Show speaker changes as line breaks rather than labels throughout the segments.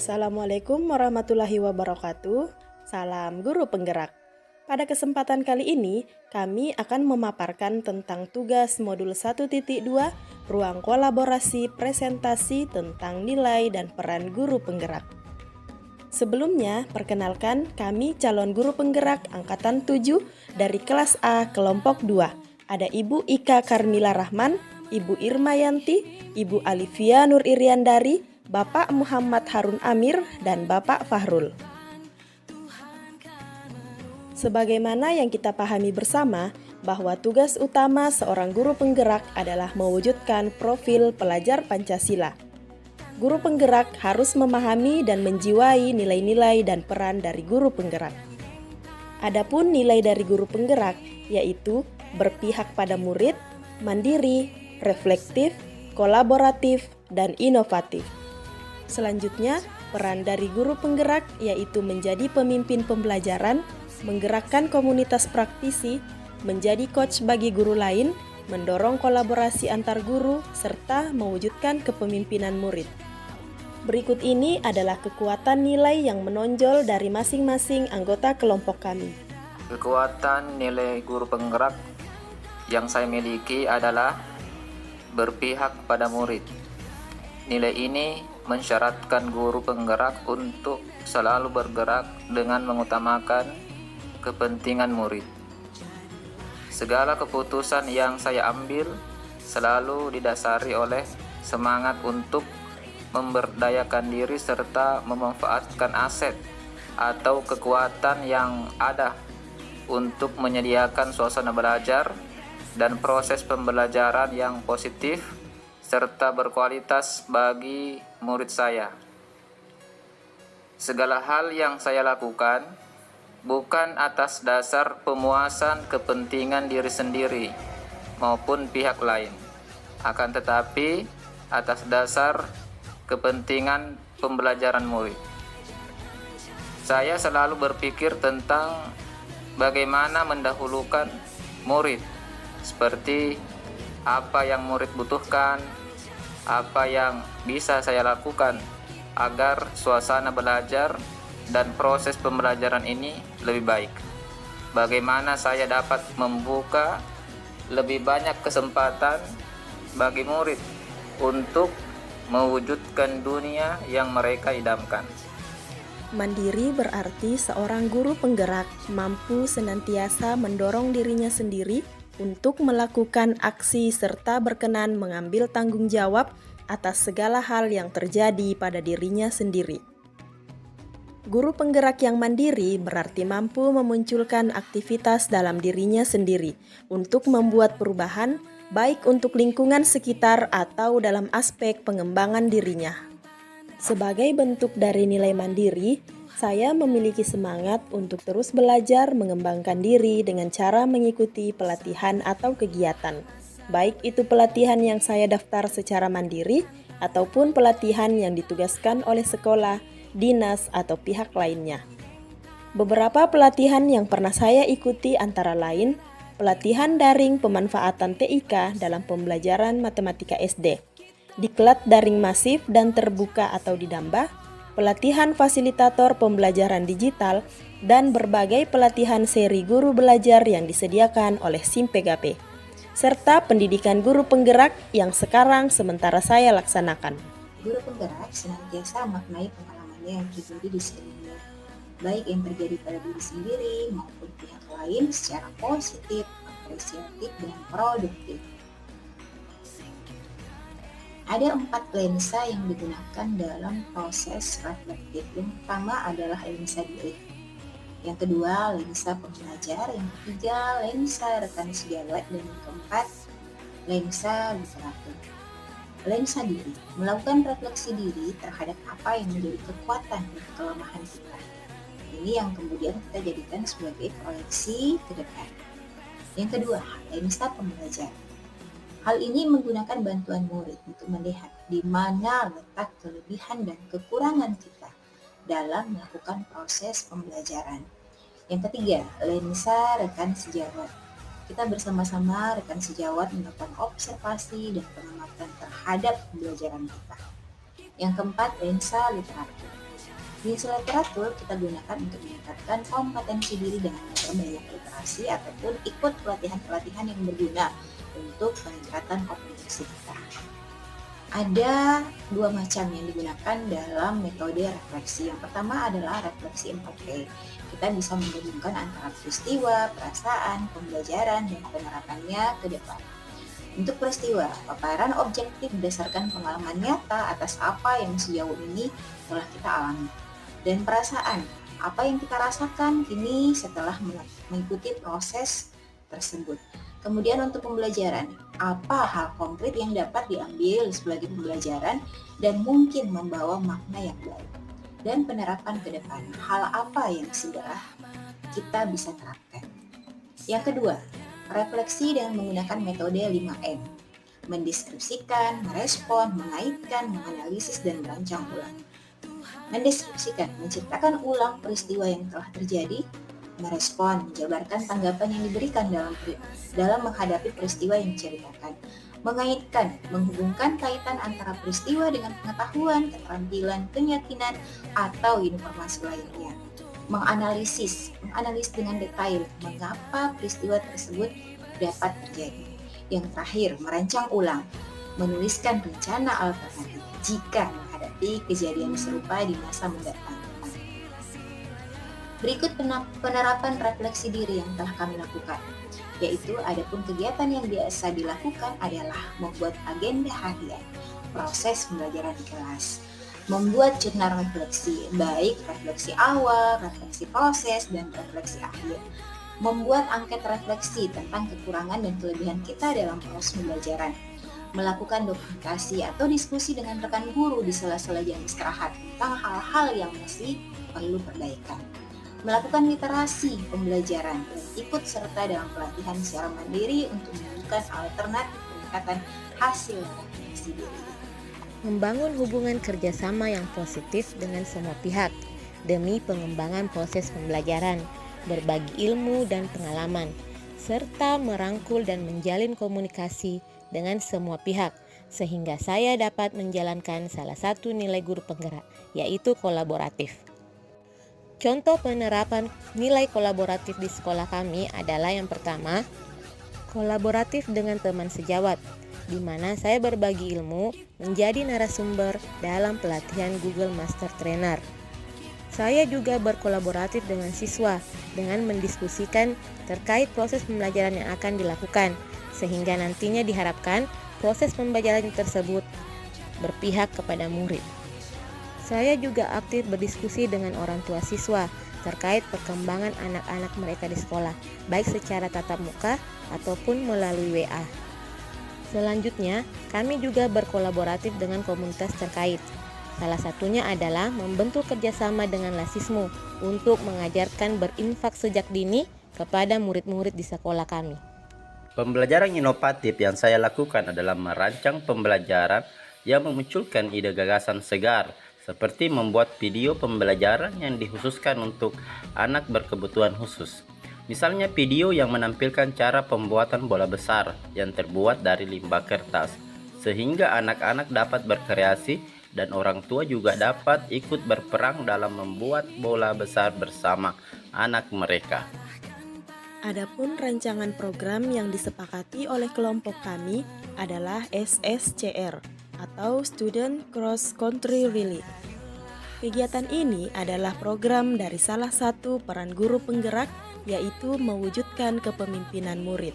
Assalamualaikum warahmatullahi wabarakatuh. Salam guru penggerak. Pada kesempatan kali ini, kami akan memaparkan tentang tugas modul 1.2 Ruang Kolaborasi Presentasi tentang Nilai dan Peran Guru Penggerak. Sebelumnya, perkenalkan kami calon guru penggerak Angkatan 7 dari kelas A kelompok 2. Ada Ibu Ika Karmila Rahman, Ibu Irmayanti, Ibu Alivia Nur Iriandari, Bapak Muhammad Harun Amir, dan Bapak Fahrul. Sebagaimana yang kita pahami bersama, bahwa tugas utama seorang guru penggerak adalah mewujudkan profil pelajar Pancasila. Guru penggerak harus memahami dan menjiwai nilai-nilai dan peran dari guru penggerak. Adapun nilai dari guru penggerak yaitu berpihak pada murid, mandiri, reflektif, kolaboratif, dan inovatif. Selanjutnya, peran dari guru penggerak yaitu menjadi pemimpin pembelajaran, menggerakkan komunitas praktisi, menjadi coach bagi guru lain, mendorong kolaborasi antar guru, serta mewujudkan kepemimpinan murid. Berikut ini adalah kekuatan nilai yang menonjol dari masing-masing anggota kelompok kami.
Kekuatan nilai guru penggerak yang saya miliki adalah berpihak pada murid. Nilai ini mensyaratkan guru penggerak untuk selalu bergerak dengan mengutamakan kepentingan murid. Segala keputusan yang saya ambil selalu didasari oleh semangat untuk memberdayakan diri serta memanfaatkan aset atau kekuatan yang ada untuk menyediakan suasana belajar dan proses pembelajaran yang positif serta berkualitas bagi murid saya. Segala hal yang saya lakukan bukan atas dasar pemuasan kepentingan diri sendiri maupun pihak lain, akan tetapi atas dasar kepentingan pembelajaran murid. Saya selalu berpikir tentang bagaimana mendahulukan murid, seperti apa yang murid butuhkan, apa yang bisa saya lakukan agar suasana belajar dan proses pembelajaran ini lebih baik. Bagaimana saya dapat membuka lebih banyak kesempatan bagi murid untuk mewujudkan dunia yang mereka idamkan.
Mandiri berarti seorang guru penggerak mampu senantiasa mendorong dirinya sendiri untuk melakukan aksi serta berkenan mengambil tanggung jawab atas segala hal yang terjadi pada dirinya sendiri. Guru penggerak yang mandiri berarti mampu memunculkan aktivitas dalam dirinya sendiri untuk membuat perubahan, baik untuk lingkungan sekitar atau dalam aspek pengembangan dirinya. Sebagai bentuk dari nilai mandiri, saya memiliki semangat untuk terus belajar mengembangkan diri dengan cara mengikuti pelatihan atau kegiatan. Baik itu pelatihan yang saya daftar secara mandiri ataupun pelatihan yang ditugaskan oleh sekolah, dinas, atau pihak lainnya. Beberapa pelatihan yang pernah saya ikuti antara lain pelatihan daring pemanfaatan TIK dalam pembelajaran matematika SD, diklat daring masif dan terbuka atau didamba, pelatihan fasilitator pembelajaran digital, dan berbagai pelatihan seri guru belajar yang disediakan oleh SIMPGP, serta pendidikan guru penggerak yang sekarang sementara saya laksanakan.
Guru penggerak senantiasa memaknai pengalamannya yang terjadi di sekeliling, baik yang terjadi pada diri sendiri maupun pihak lain secara positif, apresiatif, dan produktif. Ada 4 lensa yang digunakan dalam proses reflektif. Yang pertama adalah lensa diri. Yang kedua, lensa pembelajar. Yang ketiga, lensa rekan sejawat. Dan yang keempat, lensa literatur. Lensa diri, melakukan refleksi diri terhadap apa yang menjadi kekuatan dan kelemahan kita. Ini yang kemudian kita jadikan sebagai proyeksi ke depan. Yang kedua, lensa pembelajar. Hal ini menggunakan bantuan murid untuk melihat di mana letak kelebihan dan kekurangan kita dalam melakukan proses pembelajaran. Yang ketiga, lensa rekan sejawat. Kita bersama-sama rekan sejawat melakukan observasi dan pengamatan terhadap pembelajaran kita. Yang keempat, lensa literatur. Di literatur kita gunakan untuk meningkatkan kompetensi diri dengan memperbanyak literasi ataupun ikut pelatihan-pelatihan yang berguna untuk peningkatan komunikasi kita. Ada dua macam yang digunakan dalam metode refleksi. Yang pertama adalah refleksi 4P. Kita bisa menggabungkan antara peristiwa, perasaan, pembelajaran, dan penerapannya ke depan. Untuk peristiwa, paparan objektif berdasarkan pengalaman nyata atas apa yang sejauh ini telah kita alami. Dan perasaan, apa yang kita rasakan kini setelah mengikuti proses tersebut. Kemudian untuk pembelajaran, apa hal konkret yang dapat diambil sebagai pembelajaran dan mungkin membawa makna yang baik. Dan penerapan ke depan, hal apa yang sudah kita bisa terapkan. Yang kedua, refleksi dengan menggunakan metode 5M. Mendeskripsikan, merespon, mengaitkan, menganalisis, dan merancang ulang. Mendeskripsikan, menceritakan ulang peristiwa yang telah terjadi. Merespon, menjabarkan tanggapan yang diberikan dalam menghadapi peristiwa yang diceritakan. Mengaitkan, menghubungkan kaitan antara peristiwa dengan pengetahuan, keterampilan, keyakinan, atau informasi lainnya. Menganalisis dengan detail mengapa peristiwa tersebut dapat terjadi. Yang terakhir, merancang ulang, menuliskan rencana alternatif jika menghadapi kejadian serupa di masa mendatang. Berikut penerapan refleksi diri yang telah kami lakukan, yaitu adapun kegiatan yang biasa dilakukan adalah membuat agenda harian, proses pembelajaran di kelas, membuat jurnal refleksi, baik refleksi awal, refleksi proses, dan refleksi akhir, membuat angket refleksi tentang kekurangan dan kelebihan kita dalam proses pembelajaran, melakukan dokumentasi atau diskusi dengan rekan guru di sela-sela jam istirahat tentang hal-hal yang masih perlu perbaikan, melakukan literasi pembelajaran, dan ikut serta dalam pelatihan secara mandiri untuk menemukan alternatif peningkatan hasil refleksi diri.
Membangun hubungan kerjasama yang positif dengan semua pihak demi pengembangan proses pembelajaran, berbagi ilmu dan pengalaman, serta merangkul dan menjalin komunikasi dengan semua pihak, sehingga saya dapat menjalankan salah satu nilai guru penggerak, yaitu kolaboratif. Contoh penerapan nilai kolaboratif di sekolah kami adalah yang pertama, kolaboratif dengan teman sejawat, di mana saya berbagi ilmu menjadi narasumber dalam pelatihan Google Master Trainer. Saya juga berkolaboratif dengan siswa dengan mendiskusikan terkait proses pembelajaran yang akan dilakukan, sehingga nantinya diharapkan proses pembelajaran tersebut berpihak kepada murid. Saya juga aktif berdiskusi dengan orang tua siswa terkait perkembangan anak-anak mereka di sekolah, baik secara tatap muka ataupun melalui WA. Selanjutnya, kami juga berkolaboratif dengan komunitas terkait. Salah satunya adalah membentuk kerjasama dengan Lasismu untuk mengajarkan berinfak sejak dini kepada murid-murid di sekolah kami.
Pembelajaran inovatif yang saya lakukan adalah merancang pembelajaran yang memunculkan ide gagasan segar, seperti membuat video pembelajaran yang dikhususkan untuk anak berkebutuhan khusus. Misalnya video yang menampilkan cara pembuatan bola besar yang terbuat dari limbah kertas, sehingga anak-anak dapat berkreasi dan orang tua juga dapat ikut berperang dalam membuat bola besar bersama anak mereka.
Adapun rancangan program yang disepakati oleh kelompok kami adalah SSCR atau Student Cross Country Relay. Kegiatan ini adalah program dari salah satu peran guru penggerak, yaitu mewujudkan kepemimpinan murid.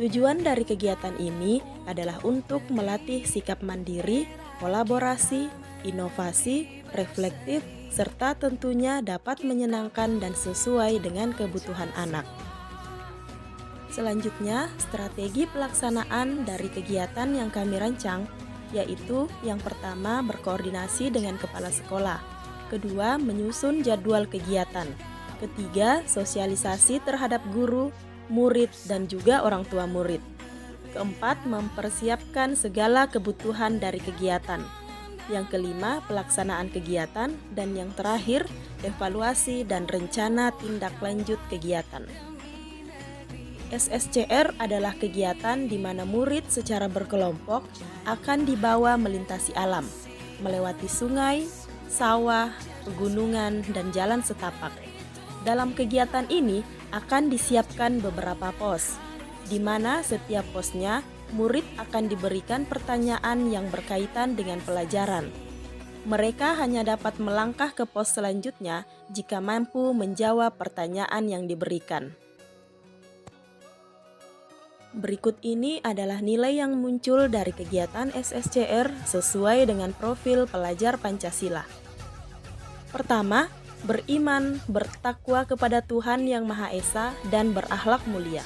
Tujuan dari kegiatan ini adalah untuk melatih sikap mandiri, kolaborasi, inovasi, reflektif, serta tentunya dapat menyenangkan dan sesuai dengan kebutuhan anak. Selanjutnya, strategi pelaksanaan dari kegiatan yang kami rancang, yaitu yang pertama berkoordinasi dengan kepala sekolah, kedua menyusun jadwal kegiatan, ketiga sosialisasi terhadap guru, murid, dan juga orang tua murid, keempat mempersiapkan segala kebutuhan dari kegiatan, yang kelima pelaksanaan kegiatan, dan yang terakhir evaluasi dan rencana tindak lanjut kegiatan. SSCR adalah kegiatan di mana murid secara berkelompok akan dibawa melintasi alam, melewati sungai, sawah, pegunungan, dan jalan setapak. Dalam kegiatan ini akan disiapkan beberapa pos, di mana setiap posnya murid akan diberikan pertanyaan yang berkaitan dengan pelajaran. Mereka hanya dapat melangkah ke pos selanjutnya jika mampu menjawab pertanyaan yang diberikan. Berikut ini adalah nilai yang muncul dari kegiatan SSCR sesuai dengan profil pelajar Pancasila. Pertama, beriman, bertakwa kepada Tuhan Yang Maha Esa, dan berakhlak mulia.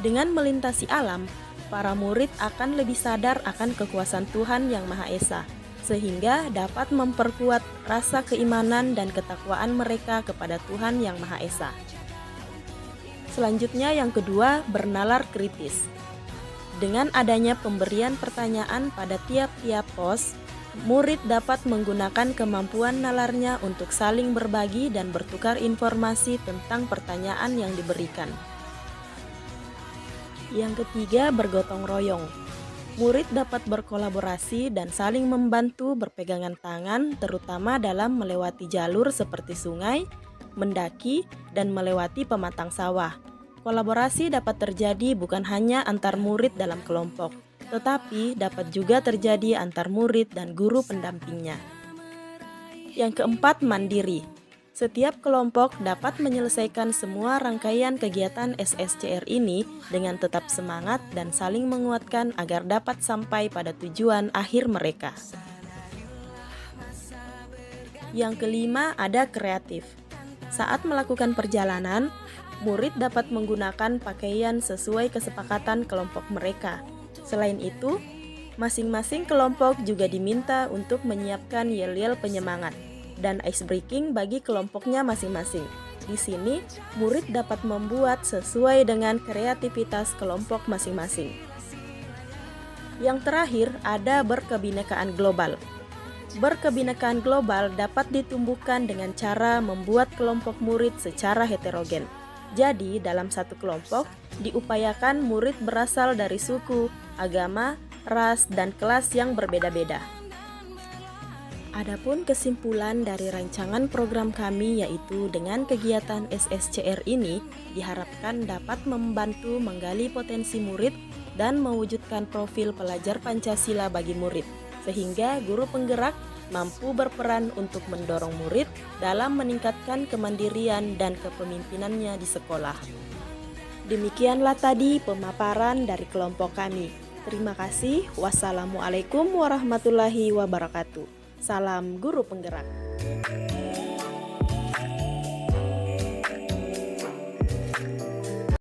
Dengan melintasi alam, para murid akan lebih sadar akan kekuasaan Tuhan Yang Maha Esa, sehingga dapat memperkuat rasa keimanan dan ketakwaan mereka kepada Tuhan Yang Maha Esa. Selanjutnya yang kedua, bernalar kritis. Dengan adanya pemberian pertanyaan pada tiap-tiap pos, murid dapat menggunakan kemampuan nalarnya untuk saling berbagi dan bertukar informasi tentang pertanyaan yang diberikan. Yang ketiga, bergotong royong. Murid dapat berkolaborasi dan saling membantu berpegangan tangan, terutama dalam melewati jalur seperti sungai, mendaki, dan melewati pematang sawah. Kolaborasi dapat terjadi bukan hanya antar murid dalam kelompok, tetapi dapat juga terjadi antar murid dan guru pendampingnya. Yang keempat, mandiri. Setiap kelompok dapat menyelesaikan semua rangkaian kegiatan SSCR ini dengan tetap semangat dan saling menguatkan agar dapat sampai pada tujuan akhir mereka. Yang kelima, ada kreatif. Saat melakukan perjalanan, murid dapat menggunakan pakaian sesuai kesepakatan kelompok mereka. Selain itu, masing-masing kelompok juga diminta untuk menyiapkan yel-yel penyemangat dan ice breaking bagi kelompoknya masing-masing. Di sini, murid dapat membuat sesuai dengan kreativitas kelompok masing-masing. Yang terakhir, ada berkebinekaan global. Berkebinekaan global dapat ditumbuhkan dengan cara membuat kelompok murid secara heterogen. Jadi, dalam satu kelompok, diupayakan murid berasal dari suku, agama, ras, dan kelas yang berbeda-beda. Adapun kesimpulan dari rancangan program kami yaitu dengan kegiatan SSCR ini diharapkan dapat membantu menggali potensi murid dan mewujudkan profil pelajar Pancasila bagi murid, sehingga guru penggerak mampu berperan untuk mendorong murid dalam meningkatkan kemandirian dan kepemimpinannya di sekolah. Demikianlah tadi pemaparan dari kelompok kami. Terima kasih. Wassalamualaikum warahmatullahi wabarakatuh. Salam guru penggerak.